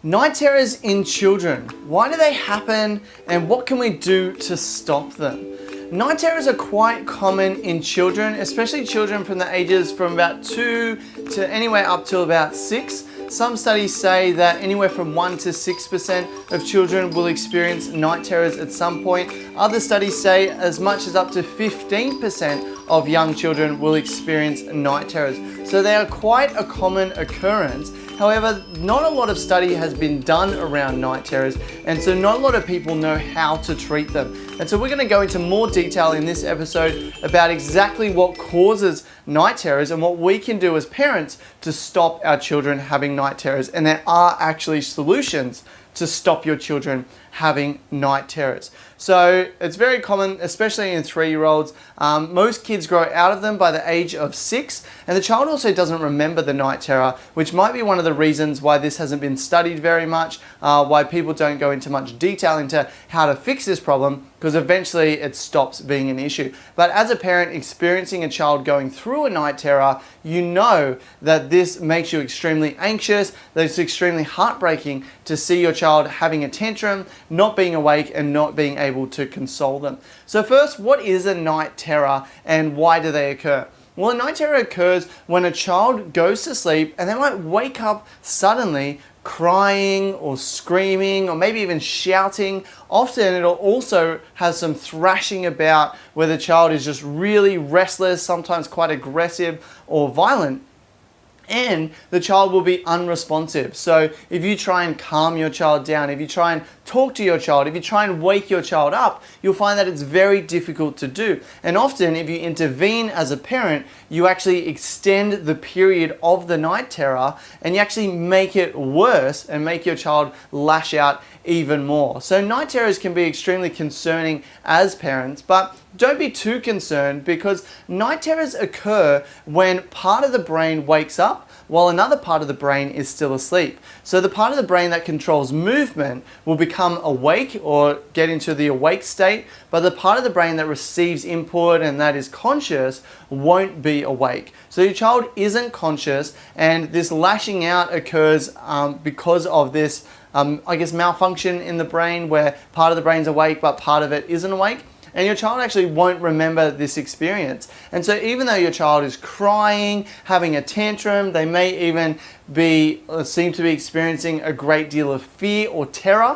Night terrors in children. Why do they happen and what can we do to stop them? Night terrors are quite common in children, especially children from the ages from about 2 to anywhere up to about 6. Some studies say that anywhere from 1 to 6% of children will experience night terrors at some point. Other studies say as much as up to 15% of young children will experience night terrors. So they are quite a common occurrence. However, not a lot of study has been done around night terrors, and so not a lot of people know how to treat them. And so we're going to go into more detail in this episode about exactly what causes night terrors and what we can do as parents to stop our children having night terrors. And there are actually solutions to stop your children having night terrors. So it's very common, especially in 3-year-olds. Most kids grow out of them by the age of 6, and the child also doesn't remember the night terror, which might be one of the reasons why this hasn't been studied very much, why people don't go into much detail into how to fix this problem, because eventually it stops being an issue. But as a parent experiencing a child going through a night terror, you know that this makes you extremely anxious, that it's extremely heartbreaking to see your child having a tantrum, not being awake and not being able to console them. So first, what is a night terror and why do they occur? Well, a night terror occurs when a child goes to sleep and they might wake up suddenly crying or screaming or maybe even shouting. Often it'll also have some thrashing about where the child is just really restless, sometimes quite aggressive or violent. And the child will be unresponsive. So if you try and calm your child down, if you try and talk to your child, if you try and wake your child up, you'll find that it's very difficult to do. And often if you intervene as a parent, you actually extend the period of the night terror and you actually make it worse and make your child lash out even more. So night terrors can be extremely concerning as parents, but don't be too concerned because night terrors occur when part of the brain wakes up while another part of the brain is still asleep. So the part of the brain that controls movement will become awake or get into the awake state, but the part of the brain that receives input and that is conscious won't be awake. So your child isn't conscious and this lashing out occurs because of this malfunction in the brain where part of the brain's awake but part of it isn't awake. And your child actually won't remember this experience. And so even though your child is crying, having a tantrum, they may even seem to be experiencing a great deal of fear or terror,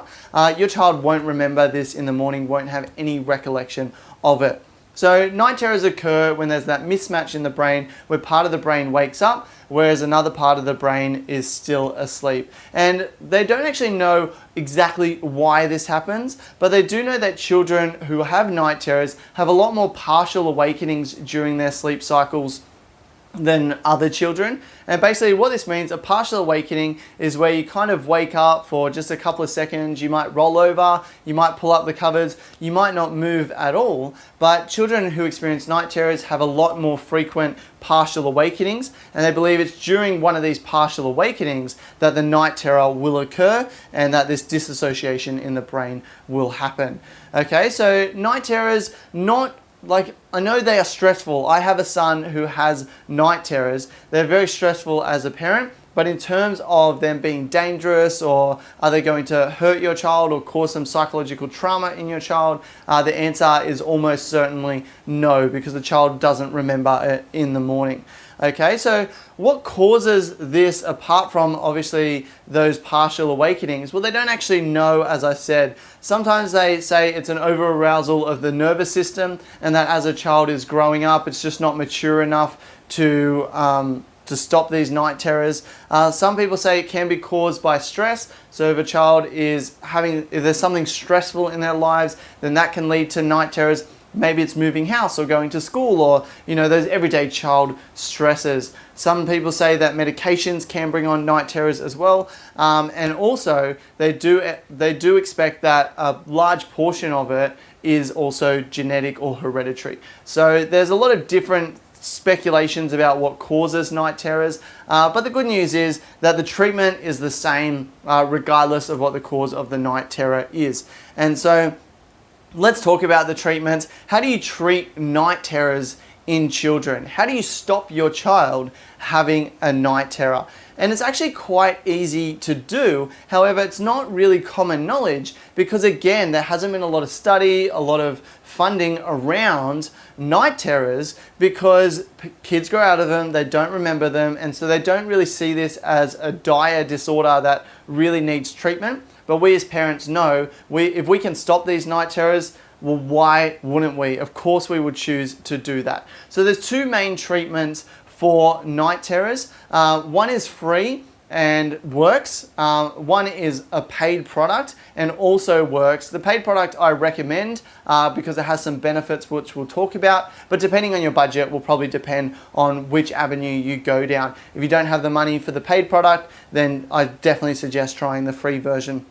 your child won't remember this in the morning, won't have any recollection of it. So night terrors occur when there's that mismatch in the brain where part of the brain wakes up whereas another part of the brain is still asleep. And they don't actually know exactly why this happens, but they do know that children who have night terrors have a lot more partial awakenings during their sleep cycles than other children. And basically what this means, a partial awakening is where you kind of wake up for just a couple of seconds, you might roll over, you might pull up the covers, you might not move at all, but children who experience night terrors have a lot more frequent partial awakenings, and they believe it's during one of these partial awakenings that the night terror will occur and that this disassociation in the brain will happen. Okay, so night terrors, I know they are stressful. I have a son who has night terrors. They're very stressful as a parent, but in terms of them being dangerous or are they going to hurt your child or cause some psychological trauma in your child, the answer is almost certainly no, because the child doesn't remember it in the morning. Okay, so what causes this apart from obviously those partial awakenings? Well, they don't actually know, as I said. Sometimes they say it's an over-arousal of the nervous system and that as a child is growing up, it's just not mature enough to stop these night terrors. Some people say it can be caused by stress. So if a child if there's something stressful in their lives, then that can lead to night terrors. Maybe it's moving house or going to school or, those everyday child stresses. Some people say that medications can bring on night terrors as well. And also they do expect that a large portion of it is also genetic or hereditary. So there's a lot of different speculations about what causes night terrors, but the good news is that the treatment is the same regardless of what the cause of the night terror is. And so let's talk about the treatments. How do you treat night terrors in children? How do you stop your child having a night terror? And it's actually quite easy to do. However, it's not really common knowledge because, again, there hasn't been a lot of study, a lot of funding around night terrors because kids grow out of them, they don't remember them, and so they don't really see this as a dire disorder that really needs treatment. But we as parents know if we can stop these night terrors, well, why wouldn't we? Of course we would choose to do that. So there's two main treatments for night terrors. One is free and works. One is a paid product and also works. The paid product I recommend because it has some benefits which we'll talk about, but depending on your budget will probably depend on which avenue you go down. If you don't have the money for the paid product, then I definitely suggest trying the free version.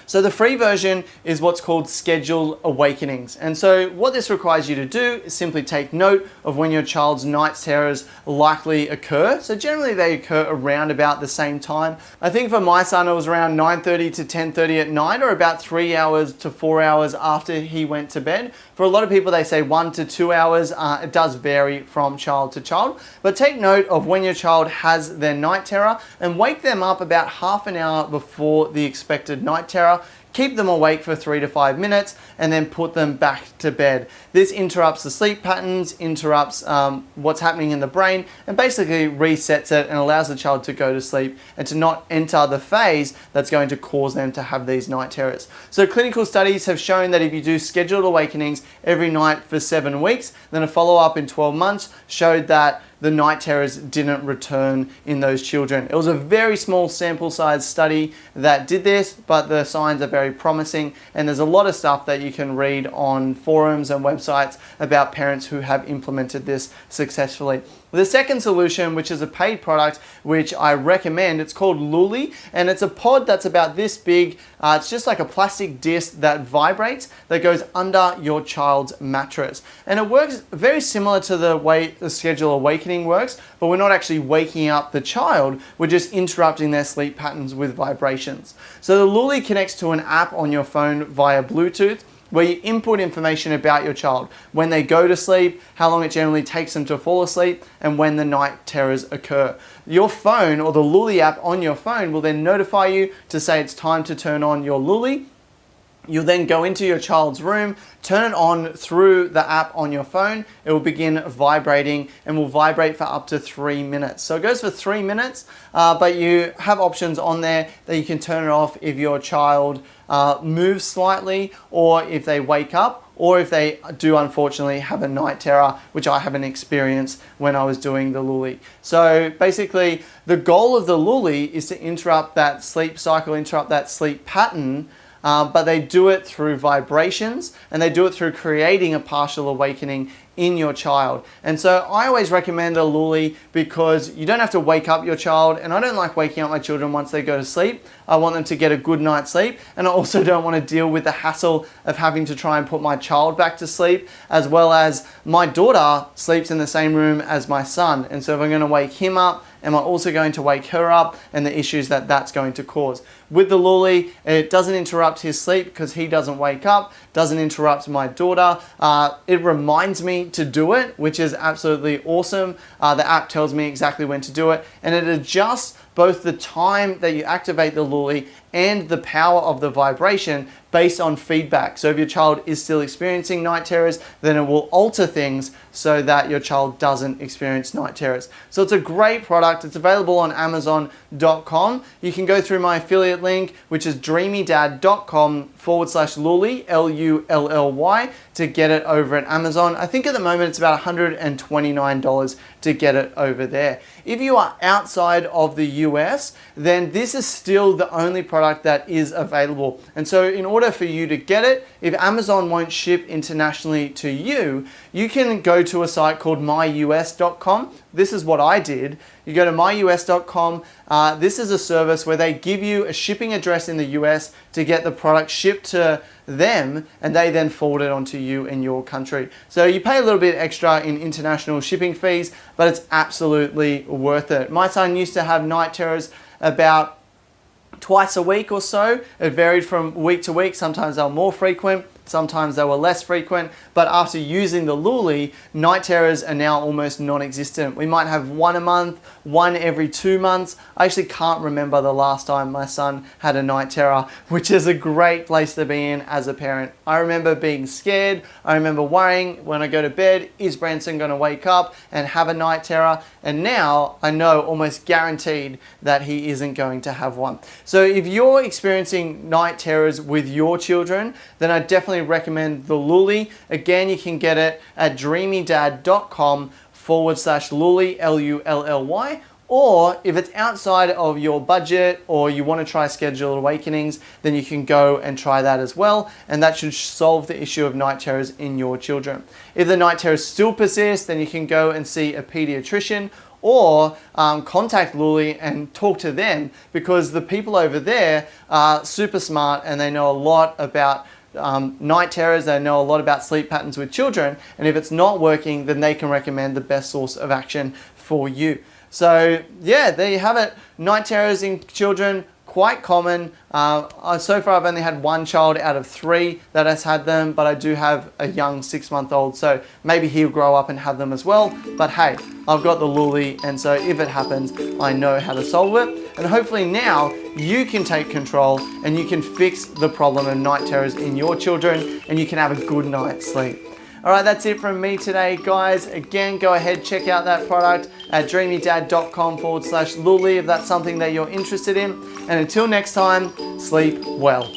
So the free version is what's called scheduled awakenings. And so what this requires you to do is simply take note of when your child's night terrors likely occur. So generally they occur around about the same time. I think for my son it was around 9:30 to 10:30 at night, or about 3 hours to 4 hours after he went to bed. For a lot of people they say 1 to 2 hours. It does vary from child to child. But take note of when your child has their night terror and wake them up about half an hour before the expected night terror. Keep them awake for 3 to 5 minutes and then put them back to bed. This interrupts the sleep patterns, interrupts what's happening in the brain, and basically resets it and allows the child to go to sleep and to not enter the phase that's going to cause them to have these night terrors. So clinical studies have shown that if you do scheduled awakenings every night for 7 weeks, then a follow-up in 12 months showed that the night terrors didn't return in those children. It was a very small sample size study that did this, but the signs are very promising, and there's a lot of stuff that you can read on forums and websites about parents who have implemented this successfully. The second solution, which is a paid product, which I recommend, it's called Lully, and it's a pod that's about this big. It's just like a plastic disc that vibrates, that goes under your child's mattress. And it works very similar to the way the scheduled awakening works, but we're not actually waking up the child, we're just interrupting their sleep patterns with vibrations. So the Lully connects to an app on your phone via Bluetooth, where you input information about your child, when they go to sleep, how long it generally takes them to fall asleep, and when the night terrors occur. Your phone, or the Lully app on your phone, will then notify you to say it's time to turn on your Lully. You'll then go into your child's room, turn it on through the app on your phone. It will begin vibrating and will vibrate for up to 3 minutes. So it goes for 3 minutes, but you have options on there that you can turn it off if your child moves slightly, or if they wake up, or if they do unfortunately have a night terror, which I haven't experienced when I was doing the Lully. So basically the goal of the Lully is to interrupt that sleep cycle, interrupt that sleep pattern, but they do it through vibrations, and they do it through creating a partial awakening in your child. And so I always recommend a Lully because you don't have to wake up your child, and I don't like waking up my children once they go to sleep. I want them to get a good night's sleep, and I also don't want to deal with the hassle of having to try and put my child back to sleep, as well as my daughter sleeps in the same room as my son. And so if I'm going to wake him up, am I also going to wake her up, and the issues that that's going to cause. With the Lully, it doesn't interrupt his sleep because he doesn't wake up, doesn't interrupt my daughter. It reminds me to do it, which is absolutely awesome. The app tells me exactly when to do it, and it adjusts both the time that you activate the Lully and the power of the vibration based on feedback. So if your child is still experiencing night terrors, then it will alter things so that your child doesn't experience night terrors. So it's a great product. It's available on Amazon.com. You can go through my affiliate link, which is dreamydad.com/Lully, Lully, to get it over at Amazon. I think at the moment it's about $129 to get it over there. If you are outside of the US, then this is still the only product that is available. And so in order for you to get it, if Amazon won't ship internationally to you, you can go to a site called myus.com. This is what I did. You go to myus.com. This is a service where they give you a shipping address in the US to get the product shipped to them, and they then forward it onto you in your country. So you pay a little bit extra in international shipping fees, but it's absolutely worth it. My son used to have night terrors about twice a week or so. It varied from week to week. Sometimes they were more frequent. sometimes they were less frequent, but after using the Lully, night terrors are now almost non-existent. We might have one a month, one every 2 months. I actually can't remember the last time my son had a night terror, which is a great place to be in as a parent. I remember being scared. I remember worrying when I go to bed, is Branson going to wake up and have a night terror? And now I know almost guaranteed that he isn't going to have one. So if you're experiencing night terrors with your children, then I definitely recommend the Lully. Again, you can get it at dreamydad.com/Lully, Lully. Or if it's outside of your budget or you want to try scheduled awakenings, then you can go and try that as well. And that should solve the issue of night terrors in your children. If the night terrors still persist, then you can go and see a pediatrician or contact Lully and talk to them, because the people over there are super smart and they know a lot about night terrors. They know a lot about sleep patterns with children. And if it's not working, then they can recommend the best source of action for you. So yeah, there you have it. Night terrors in children, quite common. So far I've only had one child out of 3 that has had them, but I do have a young 6-month-old, so maybe he'll grow up and have them as well. But hey, I've got the Lully, and so if it happens, I know how to solve it. And hopefully now you can take control and you can fix the problem of night terrors in your children, and you can have a good night's sleep. All right, that's it from me today, guys. Again, go ahead, check out that product at dreamydad.com/Lully if that's something that you're interested in. And until next time, sleep well.